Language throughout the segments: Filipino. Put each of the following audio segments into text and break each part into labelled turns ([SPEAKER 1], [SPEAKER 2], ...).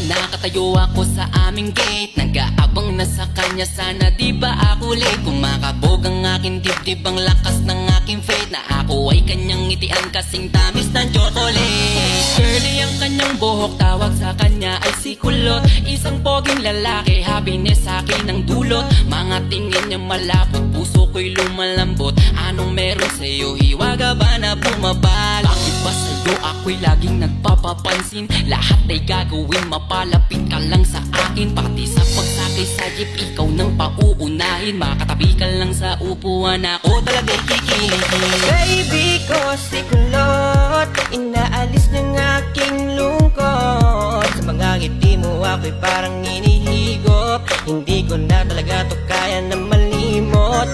[SPEAKER 1] Nakatayo ako sa aming gate, nag-aabang na sa kanya, sana di ba ako late. Kumakabog ang aking dibdib, ang lakas ng aking faith, na ako ay kanyang ngitian kasing tamis ng chocolate. Curly ang kanyang buhok, tawag sa kanya ay si Kulot. Isang poging lalaki, happiness sa akin ang dulot. Mga tingin niya malapot, puso ko'y lumalambot. Anong meron sa'yo, hiwaga ba na bumabal? Bakit ba sa'yo ako'y laging nagpapapansin? Lahat ay gagawin, mapalapit ka lang sa akin. Pati sa pagsakay sa jeep, ikaw nang pauunahin. Makatabi ka lang sa upuan, ako talaga'y kikiligin.
[SPEAKER 2] Baby ko si Kulot, inaalis ng aking lungkot. Sa mga ngiti mo ako'y parang inihigop. Hindi ko na talaga to kaya na malimot.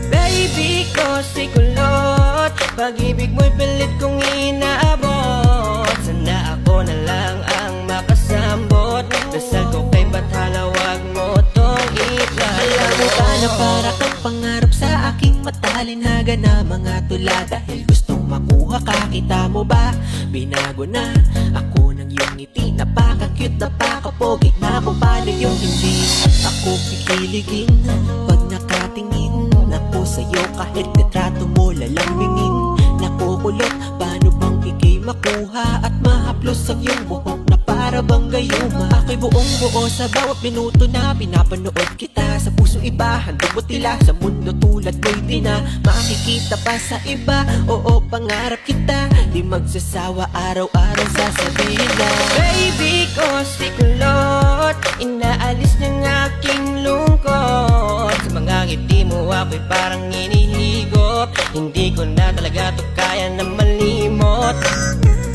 [SPEAKER 2] Baby ko si Kulot, pag-ibig mo'y pilit kong inaabot. Sana ako na lang ang makasambot. Dasal ko kay Bathala, wag mo tong itlala.
[SPEAKER 3] Alam mo ba na para kang pangarap sa aking matalinhaga na mga tula? Dahil gustong makuha ka, kita mo ba? Binago na ako ng iyong ngiti, napaka-cute, napaka-pogi. Na kung paano yung hindi ako kikiligin pag nakatingin ako sa'yo, kahit retrato mo lalambingin. Nakukulot, paano bang ikay makuha at mahaplos ang iyong buhok na para bang gayuma? Ako'y buong buo sa bawat minuto na pinapanood kita. Sa puso iba, handog mo tila, sa mundo tulad mo'y di na makikita pa sa iba. Oo, pangarap kita, di magsasawa, araw-araw sasabihin na
[SPEAKER 2] Baby ko si Kulot, inaalis ng aking lungkot. Sa mga ngiti mo ako'y parang inihigop. Hindi ko na talaga to kaya na malimot.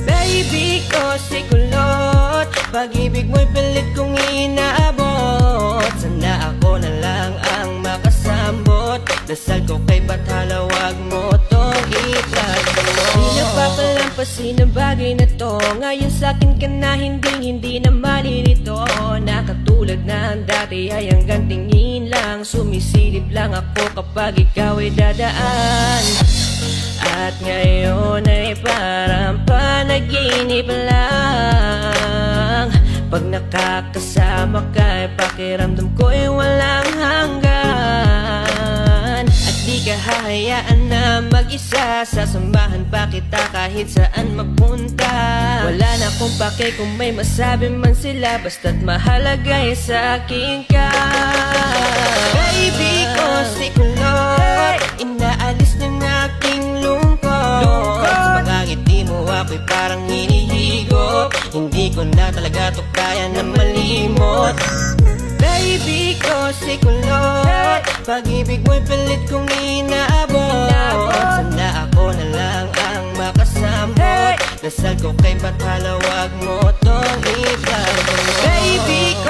[SPEAKER 2] Baby ko si Kulot, pag-ibig mo'y pilit kong inaabot. Sana ako na lang ang makasambot. Dasal ko kay Bathala, wag mo tong itago. Di napapalampasin ang bagay na to. Ngayon sa'kin ka na hindi na malilito. Nakatulad na ang dati ay hanggang tingin lang. Sumisilip lang ako kapag ikaw ay dadaan. At ngayon ay parang panaginip lang. Pag nakakasama ka, pakiramdam ko'y walang hanggan. At di ka hahayaan na mag-isa, sasamahan pa kita kahit saan magpunta. Wala na akong pake kung may masabi man sila, basta't mahalaga ay sa akin ka. Baby ko si Kulot, inaalis ng aking lungkot. Sa mga ngiti mo ako'y parang hinihigop. Hindi ko na talaga to kaya na malimot. Baby ko si Kulot, pag-ibig mo'y pilit kong inaabot. Sana ako na lang ang makasambot. Dasal ko kay Bathala, wag mo tong itago. Baby ko